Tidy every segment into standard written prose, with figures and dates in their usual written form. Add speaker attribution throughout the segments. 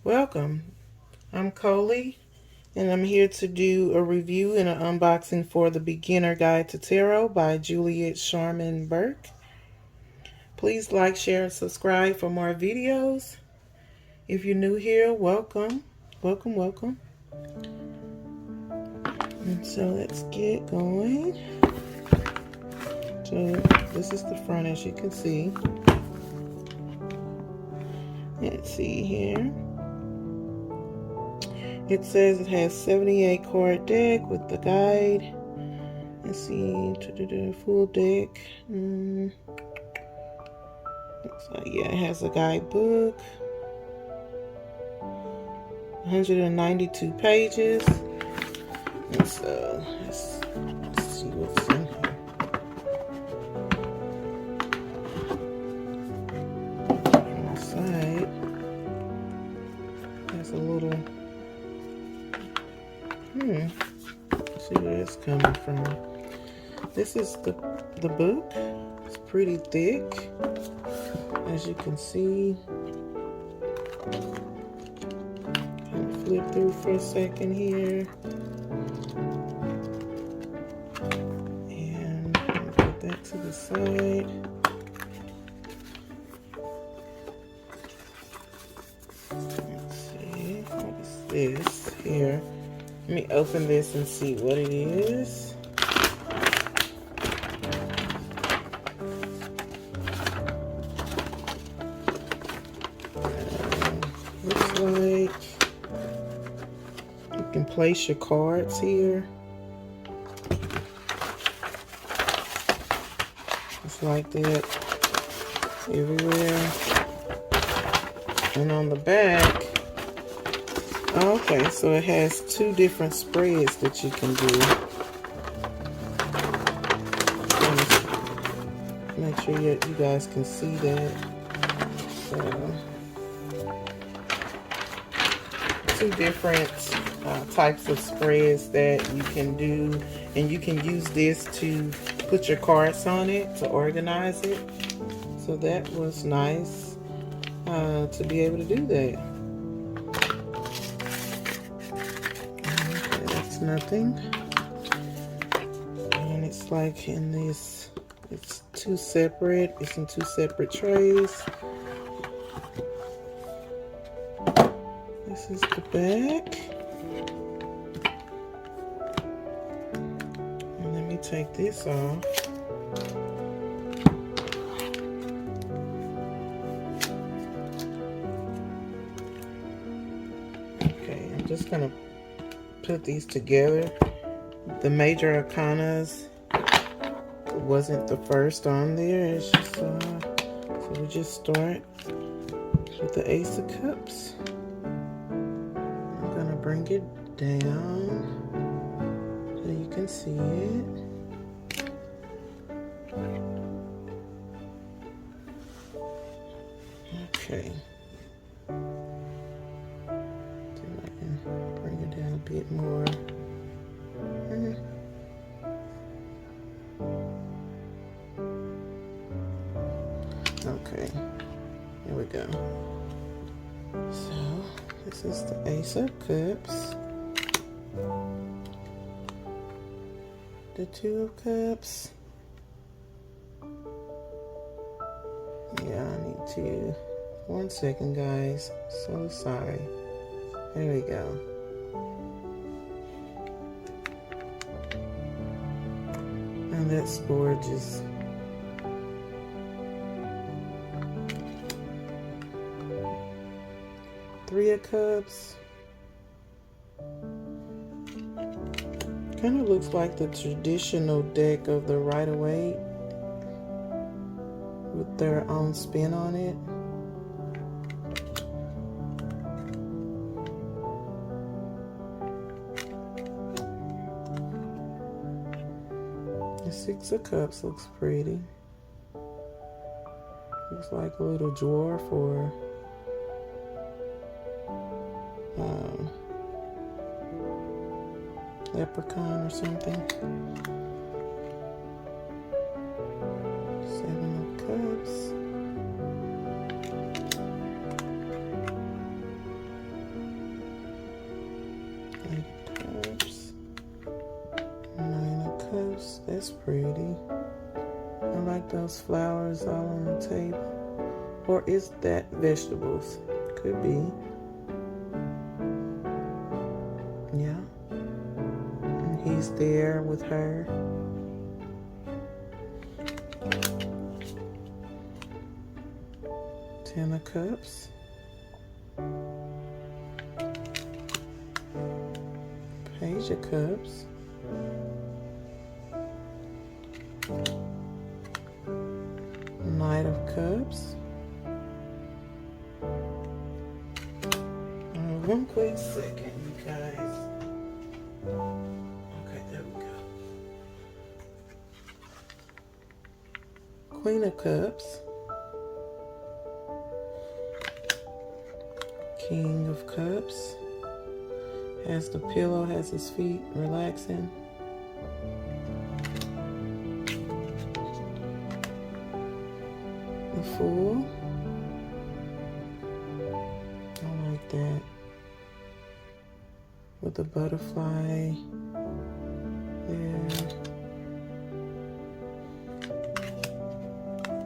Speaker 1: Welcome. I'm Kolie, and I'm here to do a review and an unboxing for the Beginner Guide to Tarot by Juliet Sharman-Burke. Please like, share, and subscribe for more videos. If you're new here, welcome. Welcome. And so let's get going. So this is the front, as you can see. Let's see here. It says it has 78 card deck with the guide. Let's see, full deck. Looks like, yeah, it has a guidebook. 192 pages. And so let's see what's in here. On the side, there's a little. Let's see where it's coming from. This is the book. It's pretty thick, as you can see. Kind of flip through for a second here, and put that to the side. Let's see, what is this here? Let me open this and see what it is. Looks like you can place your cards here. It's like that everywhere. And on the back, okay, so it has two different spreads that you can do. Make sure you guys can see that. So, two different types of spreads that you can do, and you can use this to put your cards on it to organize it. So that was nice to be able to do that. Okay, that's nothing. And it's like in this, it's in two separate trays. This is the back. And let me take this off. Okay, I'm just gonna put these together. The major arcanas wasn't the first on there, as you saw. So we just start with the Ace of Cups. I'm gonna bring it down so you can see it. Okay. See if I can bring it down a bit more. Okay, here we go. So this is the Ace of Cups, the Two of Cups. Yeah, I need to, 1 second guys, so sorry. There we go. And that's gorgeous. Three of Cups. Kind of looks like the traditional deck of the Rider-Waite with their own spin on it. The Six of Cups looks pretty. Looks like a little dwarf or leprechaun or something. Seven of Cups. That's pretty. I like those flowers all on the table. Or is that vegetables? Could be. Yeah. And he's there with her. Ten of Cups. Page of Cups. Knight of Cups. One quick second, you guys. Okay, there we go. Queen of Cups. King of Cups. Has the pillow, has his feet relaxing. The Fool. I like that. With the butterfly there.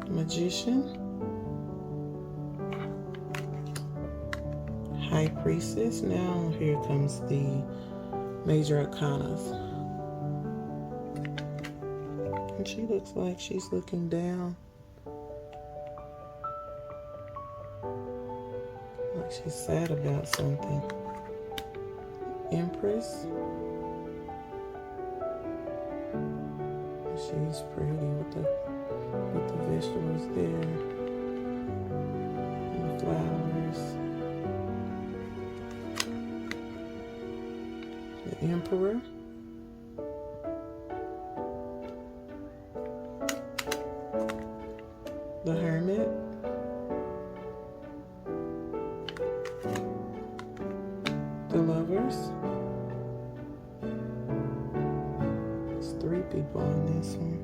Speaker 1: Magician. High Priestess. Now here comes the major arcanas. And she looks like she's looking down. Like she's sad about something. Empress. She's pretty with the vegetables there. And the flowers. The Emperor. The Hermit. The Lovers. There's 3 people in this one.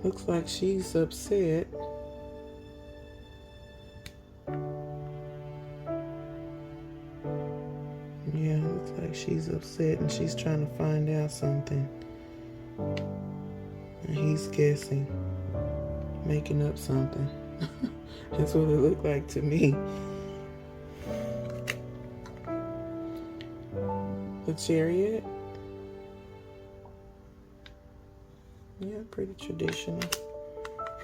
Speaker 1: Looks like she's upset. Yeah, looks like she's upset and she's trying to find out something. And he's guessing, making up something. That's what it looked like to me. The Chariot. Yeah, pretty traditional.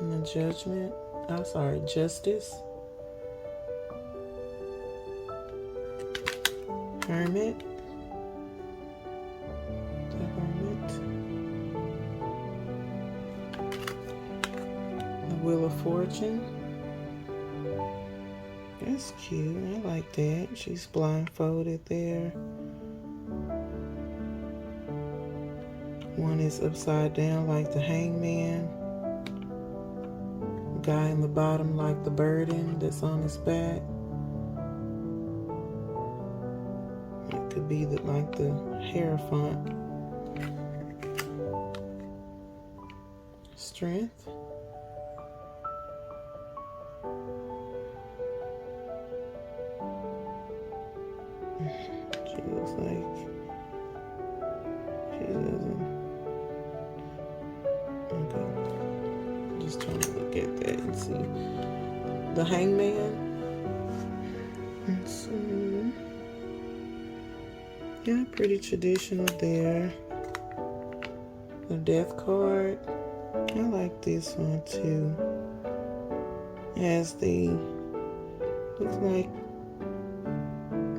Speaker 1: And the Judgment. I'm sorry, Justice. Hermit. The Hermit. The Wheel of Fortune. That's cute. I like that. She's blindfolded there. One is upside down like the Hangman. Guy in the bottom like the burden that's on his back. It could be like the Hierophant. Strength. She looks like she doesn't. Okay. Just trying to look at that and see. The Hangman. And so, yeah, pretty traditional there. The Death card. I like this one too. It has the, looks like,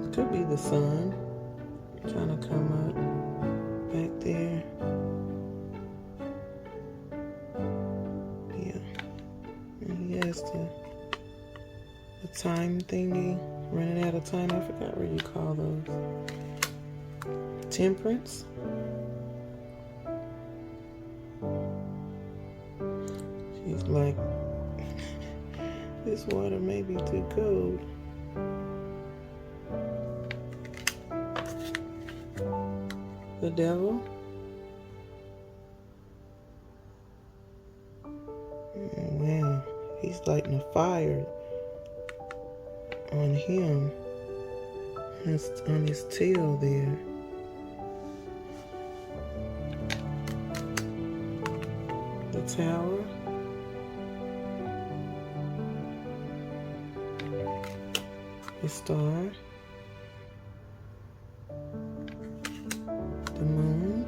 Speaker 1: it could be the sun trying to come up back there. Yeah. And he has the time thingy, running out of time. I forgot what you call those. Temperance. She's like, this water may be too cold. The Devil. Wow, he's lighting a fire on him. It's on his tail there. Tower. A star. The moon.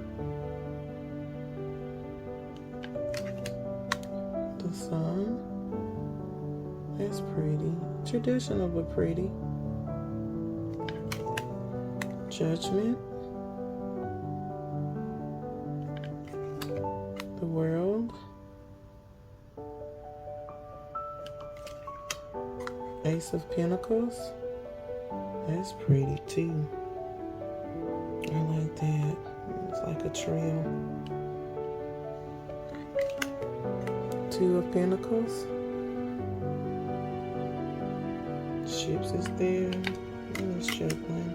Speaker 1: The sun. That's pretty. Traditional but pretty. Judgment. The world. Ace of Pentacles. That's pretty too. I like that. It's like a trail. Two of Pentacles. Ships is there. Let's check one.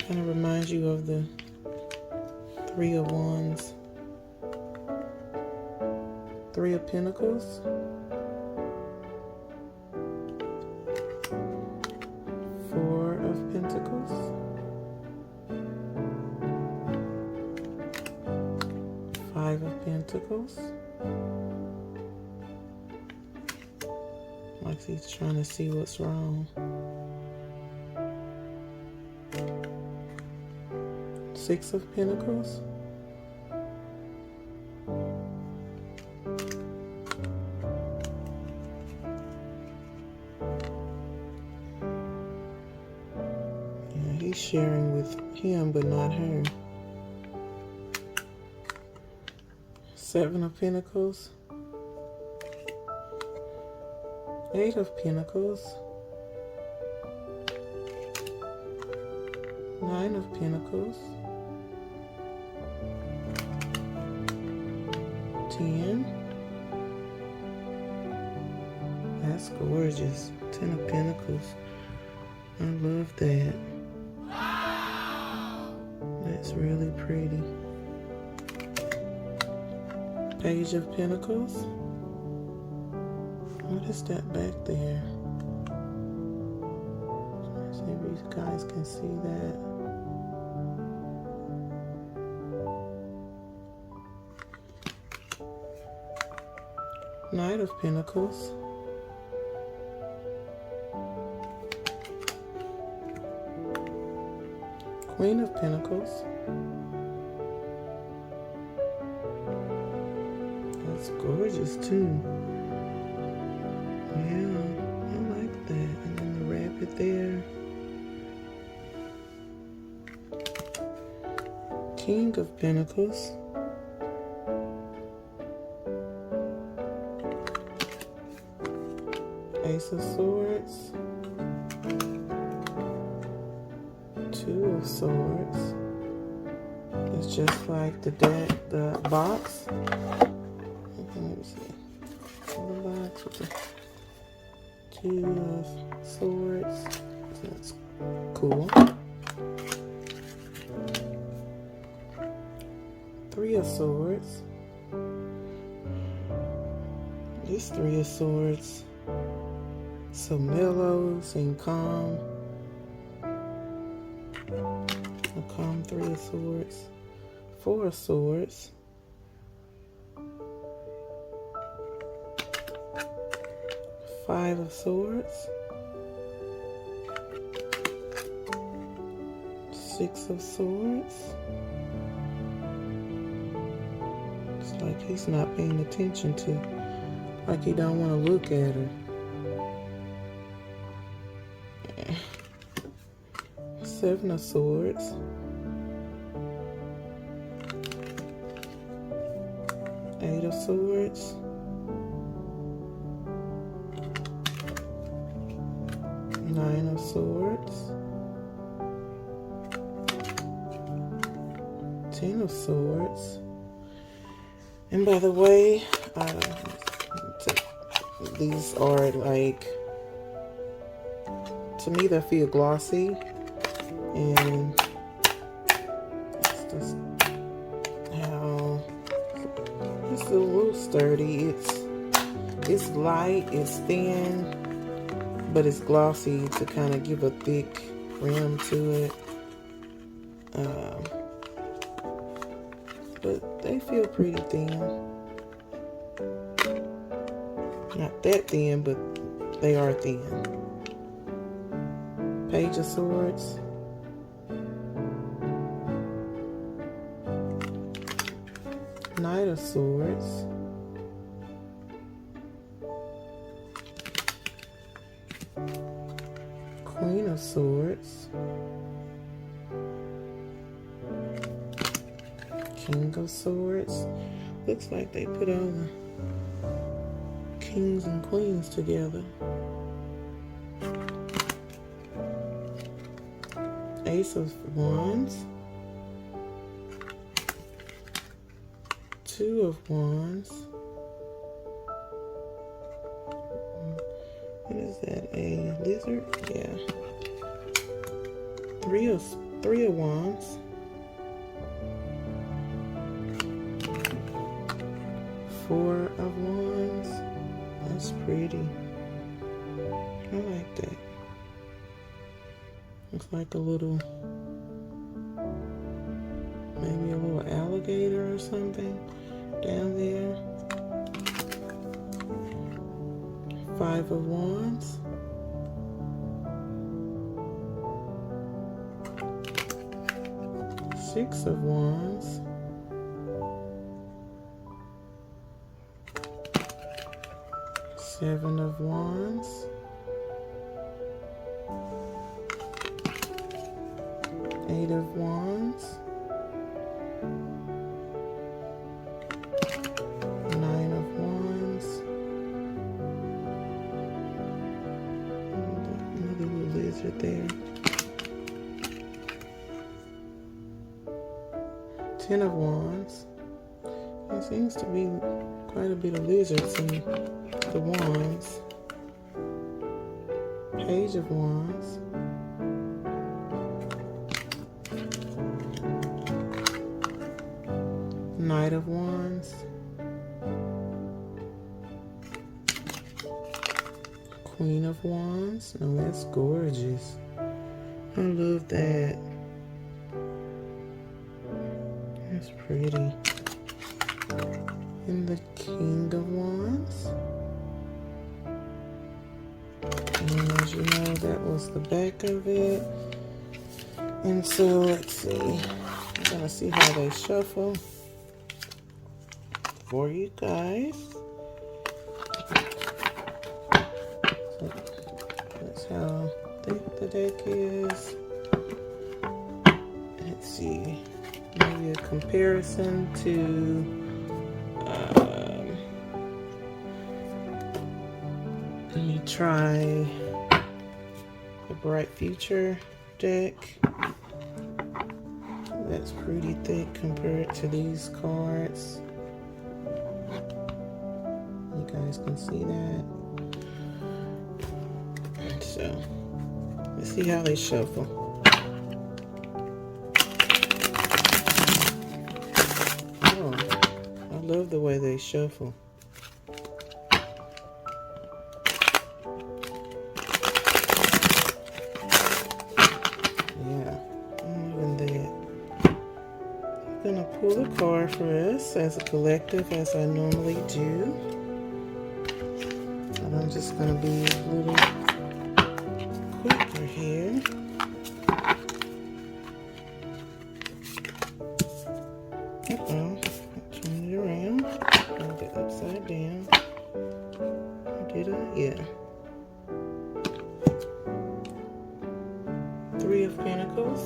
Speaker 1: Kind of reminds you of the Three of Wands. Three of Pentacles. Four of Pentacles. Five of Pentacles. Like he's trying to see what's wrong. Six of Pentacles. Yeah, he's sharing with him, but not her. Seven of Pentacles. Eight of Pentacles. Nine of Pentacles. 10. That's gorgeous. 10 of Pentacles. I love that. Wow. That's really pretty. Page of Pentacles. What is that back there? Let's see if you guys can see that. Knight of Pentacles. Queen of Pentacles. That's gorgeous too. Yeah, I like that. And then the rabbit there. King of Pentacles. Ace of Swords. Two of Swords. It's just like the deck, the box. Let me see. The box with the Two of Swords. That's cool. Three of Swords. This Three of Swords. So mellow, seem calm. A calm Three of Swords. Four of Swords. Five of Swords. Six of Swords. It's like he's not paying attention to, like he don't want to look at her. Seven of Swords. Eight of Swords. Nine of Swords. 10 of Swords. And by the way, these are like, to me they feel glossy, and it's just how it's a little sturdy. It's light, it's thin, but it's glossy to kind of give a thick rim to it. But they feel pretty thin. Not that thin, but they are thin. Page of Swords. Knight of Swords. Queen of Swords. King of Swords. Looks like they put all the kings and queens together. Ace of Wands. Two of Wands. What is that? A lizard? Yeah. Three of Wands. Four of Wands. That's pretty. I like that. Looks like a little, maybe a little alligator or something down there. Five of Wands. Six of Wands. Seven of Wands. Eight of Wands. Nine of Wands. Another little lizard there. 10 of Wands. There seems to be quite a bit of lizards in the Wands. Page of Wands. Knight of Wands. Queen of Wands. Oh, that's gorgeous. I love that. That's pretty. And the King of Wands. And as you know, that was the back of it. And so let's see. I'm gonna see how they shuffle for you guys. So that's how thick the deck is. Let's see. Maybe a comparison to let me try the Bright Future deck. That's pretty thick compared to these cards. You guys can see that. So let's see how they shuffle. Oh, I love the way they shuffle. I'm gonna pull a card for us as a collective, as I normally do. And I'm just gonna be a little quicker here. Uh-oh, turn it around. Hold it upside down. Did I? Yeah. Three of Pentacles.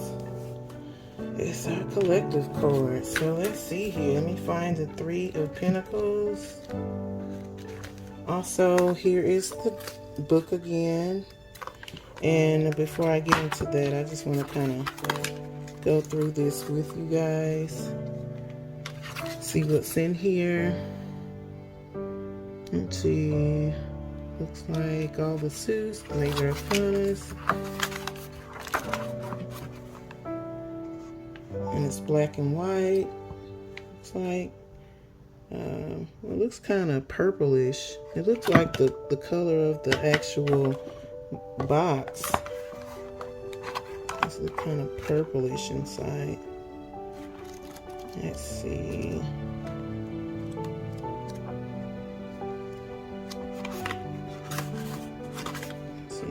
Speaker 1: It's our collective card. So let's see here. Let me find the Three of Pentacles. Also, here is the book again. And before I get into that, I just want to kind of go through this with you guys. See what's in here. Let's see. Looks like all the suits, the major arcanas. And it's black and white. Looks like it looks kind of purplish. It looks like the color of the actual box. It's kind of purplish inside. Let's see.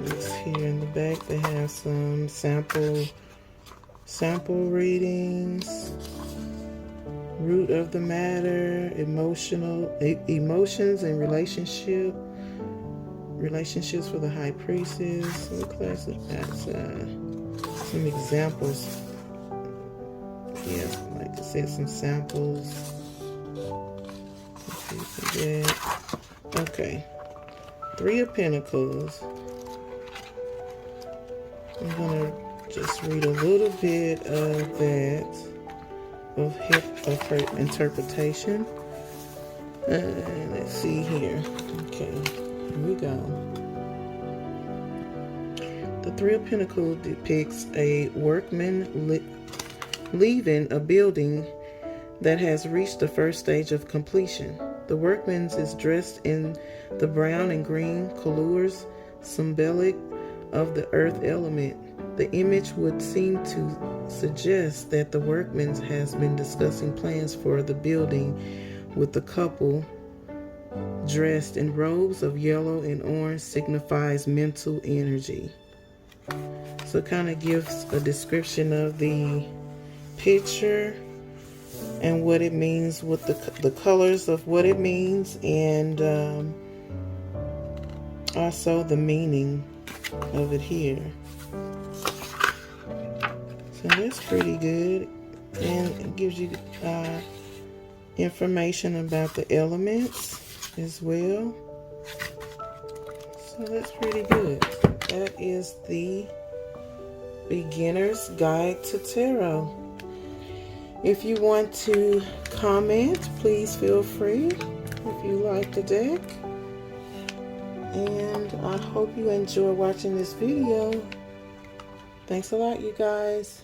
Speaker 1: It's here in the back. They have some sample readings. Root of the matter, emotions and relationships for the high priestess. Some classes, that's some examples. Yeah, like I said, some samples. Okay, Three of Pentacles. I'm gonna just read a little bit of that, of her interpretation. Let's see here. Okay, here we go. The Three of Pentacles depicts a workman leaving a building that has reached the first stage of completion. The workman is dressed in the brown and green colors, symbolic of the earth element. The image would seem to suggest that the workman has been discussing plans for the building with the couple dressed in robes of yellow and orange signifies mental energy. So it kind of gives a description of the picture and what it means, with the colors of what it means, and also the meaning of it here. So that's pretty good, and it gives you information about the elements as well. So that's pretty good. That is the Beginner's Guide to Tarot. If you want to comment, please feel free if you like the deck. And I hope you enjoy watching this video. Thanks a lot, you guys.